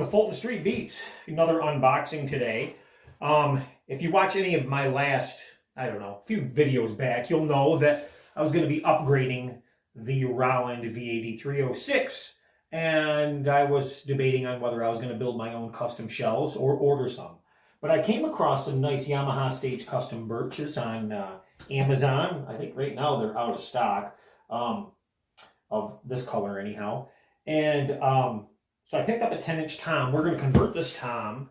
to Fulton Street Beats. Another unboxing today. If you watch any of my last, I don't know, few videos back, you'll know that I was going to be upgrading the Roland VAD306, and I was debating on whether I was going to build my own custom shells or order some. But I came across some nice Yamaha Stage Custom birches on Amazon. I think right now they're out of stock of this color anyhow. And so I picked up a 10-inch tom. We're going to convert this tom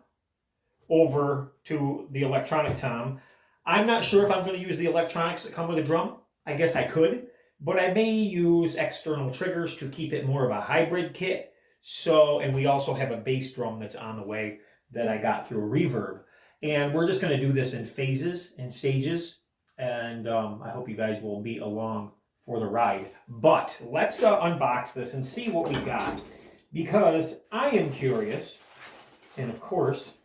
over to the electronic tom. I'm not sure if I'm going to use the electronics that come with a drum. I guess I could, but I may use external triggers to keep it more of a hybrid kit. So, and we also have a bass drum that's on the way that I got through a reverb. And we're just going to do this in phases and stages. And I hope you guys will be along for the ride. But let's unbox this and see what we got, because I am curious. And of course,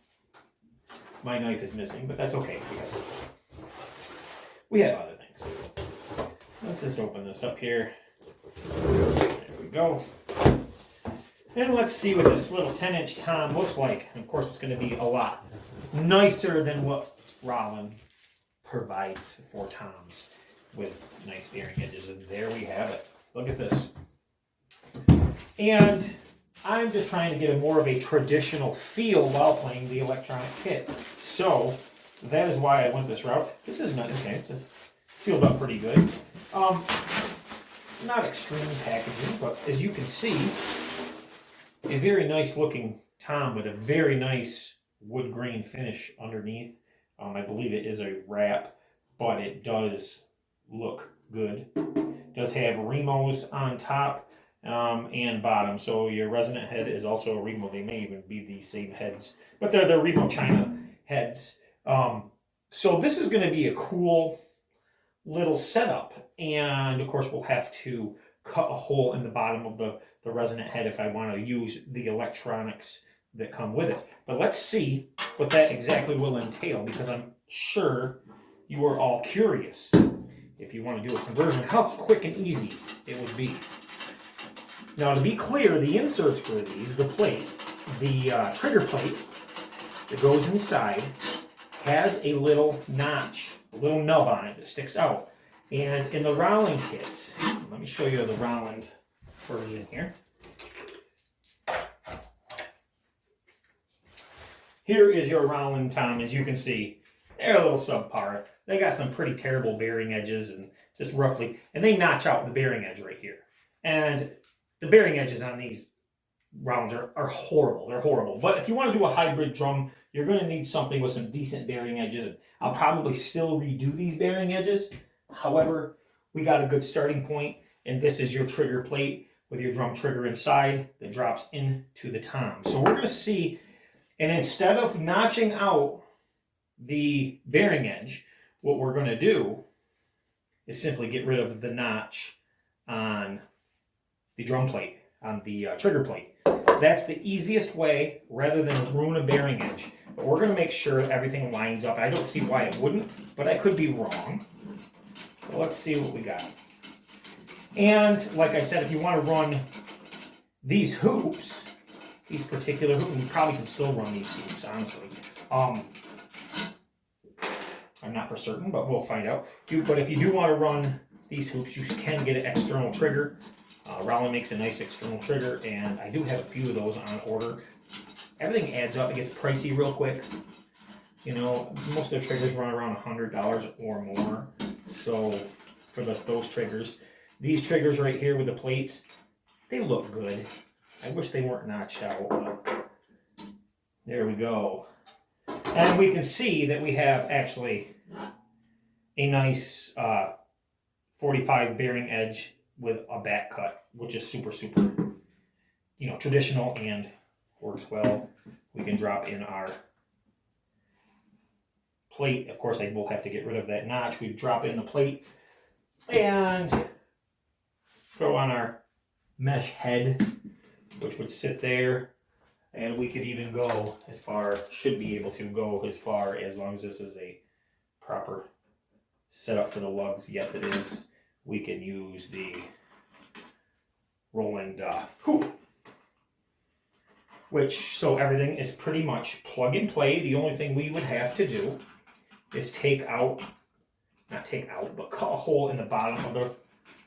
my knife is missing, but that's okay because we have other things. Let's just open this up here. There we go. And let's see what this little 10-inch tom looks like. And of course, it's going to be a lot nicer than what Roland provides for toms, with nice bearing edges. And there we have it. Look at this. And I'm just trying to get a more of a traditional feel while playing the electronic kit. So that is why I went this route. This is not okay. This is sealed up pretty good. Not extreme packaging, but as you can see, a very nice looking tom with a very nice wood grain finish underneath. I believe it is a wrap, but it does look good. It does have Remos on top and bottom, so your resonant head is also a Remo. They may even be the same heads, but they're the Remo China heads. So this is going to be a cool little setup, and of course we'll have to cut a hole in the bottom of the resonant head if I want to use the electronics that come with it. But let's see what that exactly will entail, because I'm sure you are all curious. If you want to do a conversion, how quick and easy it would be. Now, to be clear, the inserts for these, the plate, the trigger plate that goes inside, has a little notch, a little nub on it that sticks out. And in the Roland kits, let me show you the Roland version here. Here is your Roland tom. As you can see, they're a little subpar. They got some pretty terrible bearing edges, and just roughly, and they notch out the bearing edge right here. And the bearing edges on these Rolands are horrible. They're horrible. But if you want to do a hybrid drum, you're going to need something with some decent bearing edges. I'll probably still redo these bearing edges. However, we got a good starting point, and this is your trigger plate with your drum trigger inside that drops into the tom. So we're going to see, and instead of notching out the bearing edge, what we're going to do is simply get rid of the notch on the drum plate, on the trigger plate. That's the easiest way, rather than ruin a bearing edge. But we're going to make sure everything lines up. I don't see why it wouldn't, but I could be wrong. So let's see what we got. And like I said, if you want to run these hoops, these particular hoops, you probably can still run these hoops, honestly. I'm not for certain, but we'll find out. But if you do want to run these hoops, you can get an external trigger. Roland makes a nice external trigger, and I do have a few of those on order. Everything adds up. It gets pricey real quick. You know, most of the triggers run around $100 or more. So for those triggers, these triggers right here with the plates, they look good. I wish they weren't notched out, but there we go. And we can see that we have actually a nice 45 bearing edge with a back cut, which is super, you know, traditional and works well. We can drop in our plate. Of course, I will have to get rid of that notch. We drop in the plate and throw on our mesh head, which would sit there. And we could even go as far, should be able to go as far, as long as this is a proper setup for the lugs. Yes, it is. We can use the Roland hoop so everything is pretty much plug and play. The only thing we would have to do is but cut a hole in the bottom of the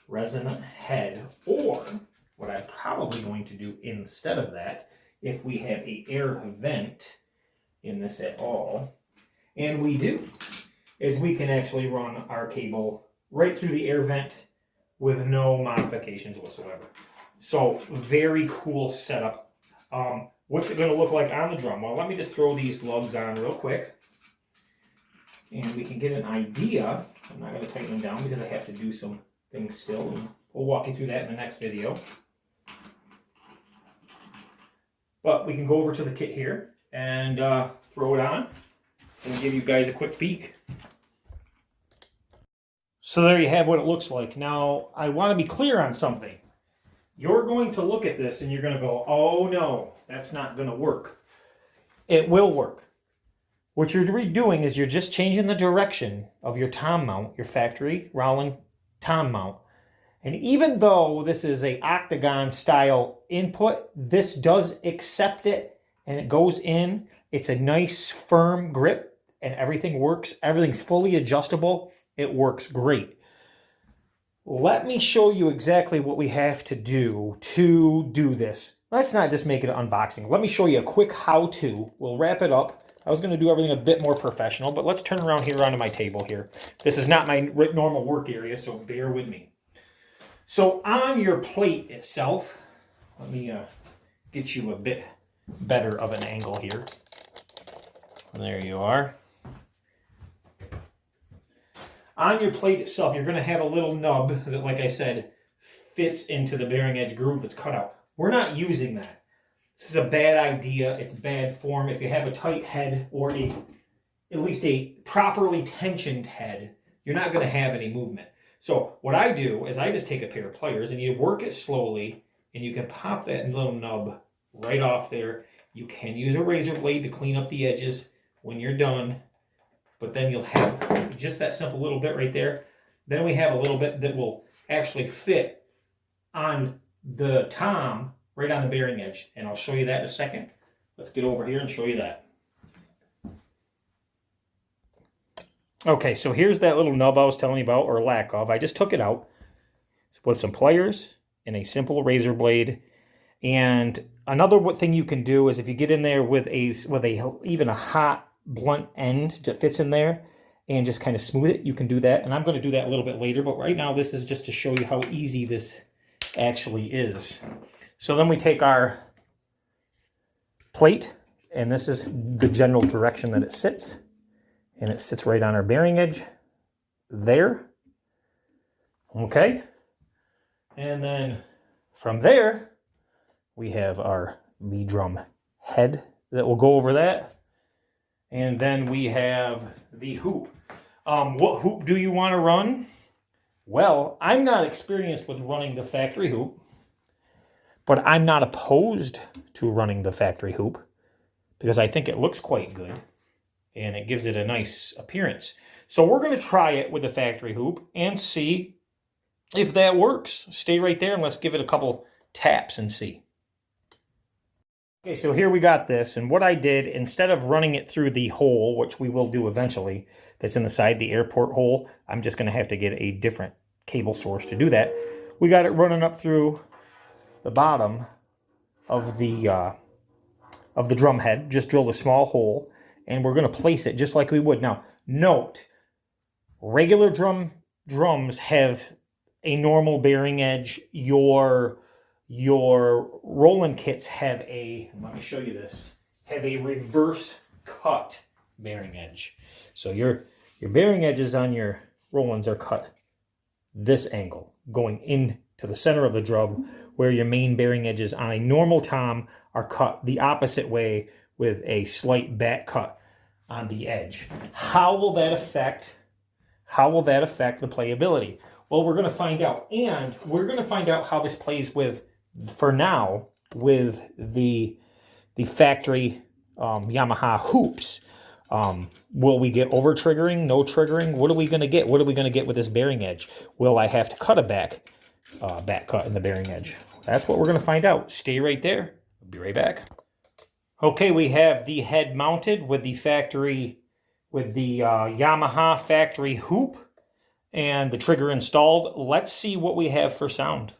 resin head, or what I'm probably going to do instead of that, if we have a air vent in this at all, and we do, is we can actually run our cable right through the air vent with no modifications whatsoever. So very cool setup. What's it going to look like on the drum? Well, let me just throw these lugs on real quick, and we can get an idea. I'm not going to tighten them down because I have to do some things still, and we'll walk you through that in the next video. But we can go over to the kit here and throw it on and give you guys a quick peek. So there you have what it looks like. Now, I want to be clear on something. You're going to look at this and you're going to go, oh no, that's not going to work. It will work. What you're doing is you're just changing the direction of your tom mount, your factory Roland tom mount. And even though this is a octagon style input, this does accept it and it goes in. It's a nice firm grip and everything works. Everything's fully adjustable. It works great. Let me show you exactly what we have to do this. Let's not just make it an unboxing. Let me show you a quick how-to. We'll wrap it up. I was going to do everything a bit more professional, but let's turn around here onto my table here. This is not my normal work area, so bear with me. So on your plate itself, let me get you a bit better of an angle here. There you are. On your plate itself, you're going to have a little nub that, like I said, fits into the bearing edge groove that's cut out. We're not using that. This is a bad idea. It's bad form. If you have a tight head or at least a properly tensioned head, you're not going to have any movement. So what I do is I just take a pair of pliers and you work it slowly, and you can pop that little nub right off there. You can use a razor blade to clean up the edges when you're done, but then you'll have just that simple little bit right there. Then we have a little bit that will actually fit on the tom right on the bearing edge, and I'll show you that in a second. Let's get over here and show you that. Okay, so here's that little nub I was telling you about, or lack of. I just took it out with some pliers and a simple razor blade. And another thing you can do is if you get in there with even a hot blunt end that fits in there and just kind of smooth it, you can do that. And I'm going to do that a little bit later, but right now this is just to show you how easy this actually is. So then we take our plate, and this is the general direction that it sits. And it sits right on our bearing edge there. Okay. And then from there, we have our lead drum head that will go over that. And then we have the hoop. What hoop do you want to run? Well, I'm not experienced with running the factory hoop, but I'm not opposed to running the factory hoop because I think it looks quite good and it gives it a nice appearance. So we're going to try it with the factory hoop and see if that works. Stay right there and let's give it a couple taps and see. Okay, so here we got this, and what I did, instead of running it through the hole, which we will do eventually, that's in the side, the airport hole, I'm just going to have to get a different cable source to do that. We got it running up through the bottom of the drum head. Just drilled a small hole, and we're going to place it just like we would. Now, note, regular drums have a normal bearing edge. Your Roland kits have let me show you this, have a reverse cut bearing edge. So your bearing edges on your Rolands are cut this angle, going into the center of the drum, where your main bearing edges on a normal tom are cut the opposite way with a slight back cut on the edge. How will that affect the playability? Well, we're going to find out, and we're going to find out how this plays with, for now, with the factory Yamaha hoops. Will we get over triggering, no triggering? What are we going to get? What are we going to get with this bearing edge? Will I have to cut a back cut in the bearing edge? That's what we're going to find out. Stay right there. I'll be right back. Okay, we have the head mounted with the factory, with the Yamaha factory hoop and the trigger installed. Let's see what we have for sound.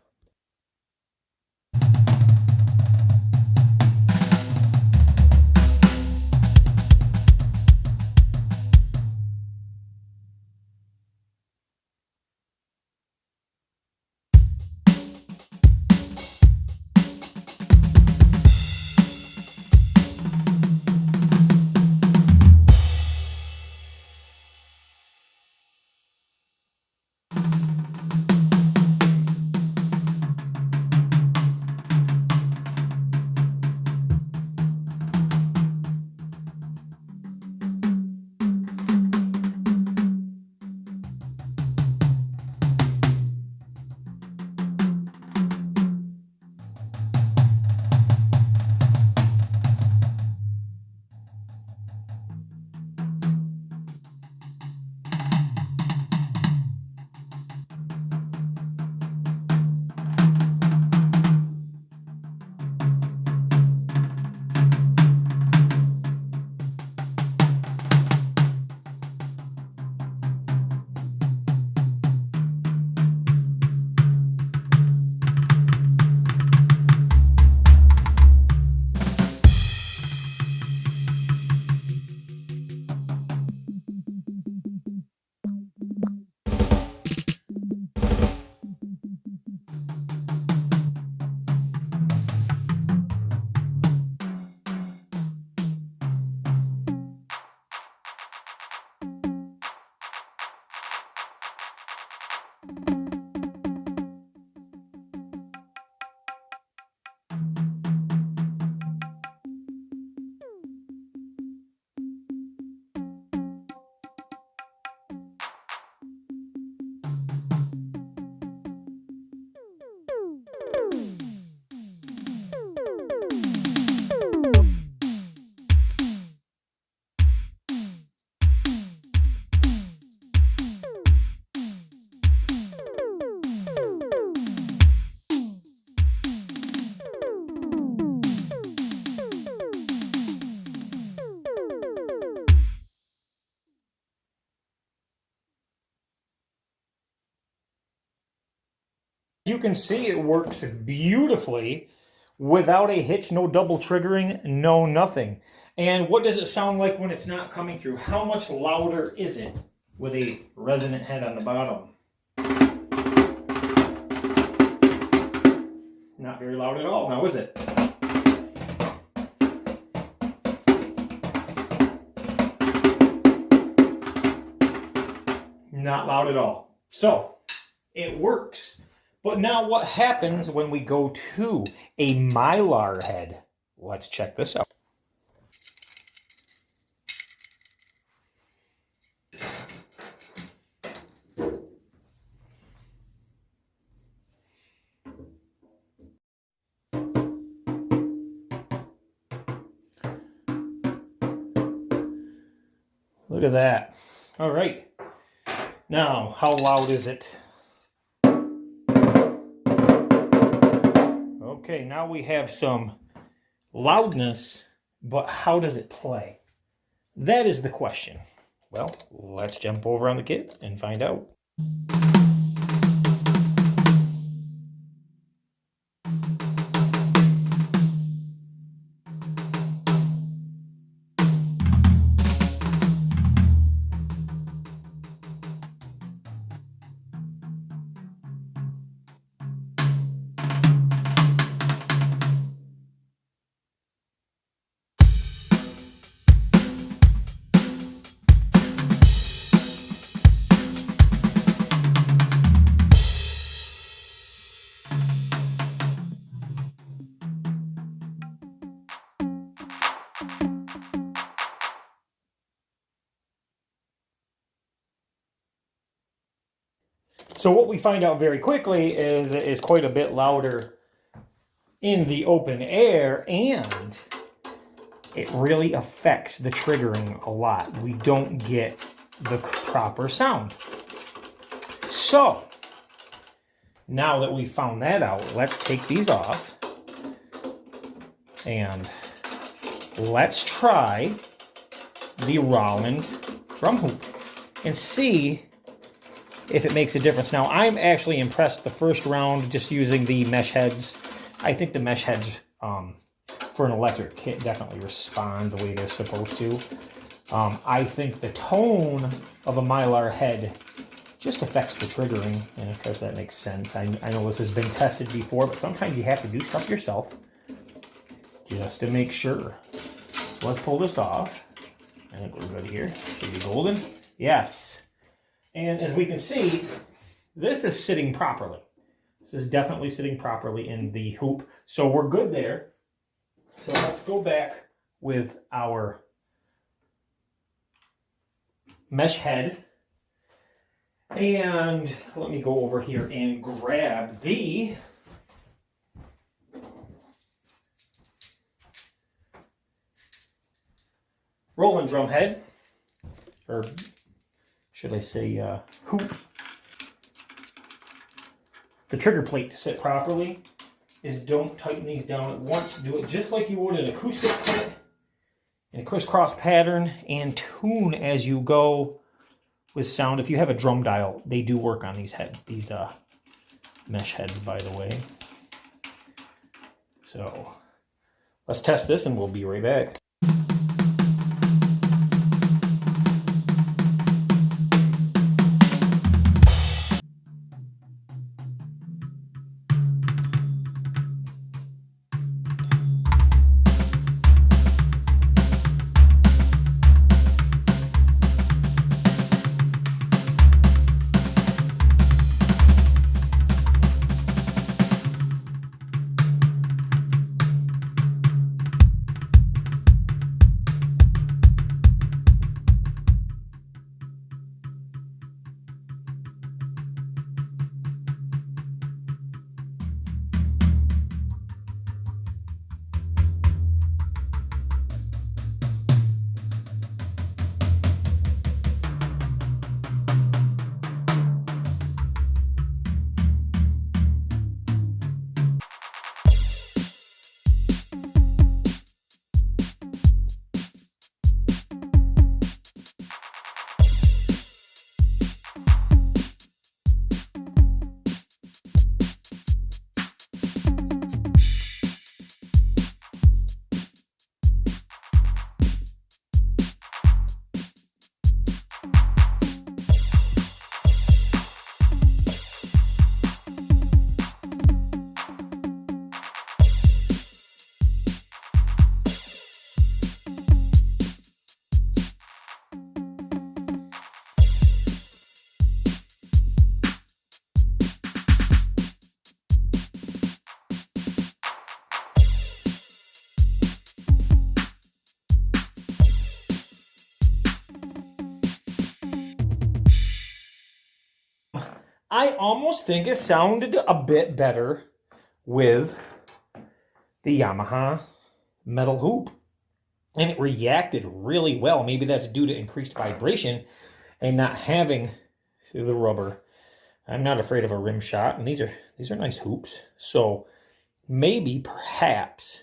You can see it works beautifully without a hitch, no double triggering, no nothing. And what does it sound like when it's not coming through? How much louder is it with a resonant head on the bottom? Not very loud at all now, is it? Not loud at all. So, it works. But now what happens when we go to a Mylar head? Let's check this out. Look at that. All right. Now, how loud is it? Okay, now we have some loudness, but how does it play? That is the question. Well, let's jump over on the kit and find out. So what we find out very quickly is it is quite a bit louder in the open air, and it really affects the triggering a lot. We don't get the proper sound. So now that we've found that out, let's take these off and let's try the Roland drum hoop and see if it makes a difference. Now, I'm actually impressed the first round just using the mesh heads. I think the mesh heads for an electric kit definitely respond the way they're supposed to. I think the tone of a Mylar head just affects the triggering, and of course that makes sense. I know this has been tested before, but sometimes you have to do stuff yourself just to make sure. So let's pull this off. I think we're good here. Should be golden. Yes. And as we can see, this is sitting properly. This is definitely sitting properly in the hoop. So we're good there. So let's go back with our mesh head. And let me go over here and grab the Roland drum head, or should I say hoop. The trigger plate to sit properly is don't tighten these down at once. Do it just like you would an acoustic kit in a crisscross pattern, and tune as you go with sound. If you have a drum dial, they do work on these mesh heads, by the way. So let's test this and we'll be right back. I almost think it sounded a bit better with the Yamaha metal hoop. And it reacted really well. Maybe that's due to increased vibration and not having the rubber. I'm not afraid of a rim shot, and these are nice hoops. So maybe, perhaps,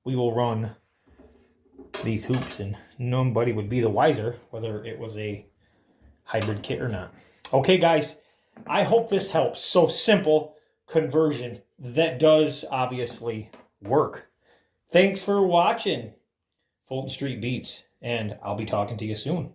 we will run these hoops and nobody would be the wiser whether it was a hybrid kit or not. Okay, guys, I hope this helps. So simple conversion that does obviously work. Thanks for watching Fulton Street Beats, and I'll be talking to you soon.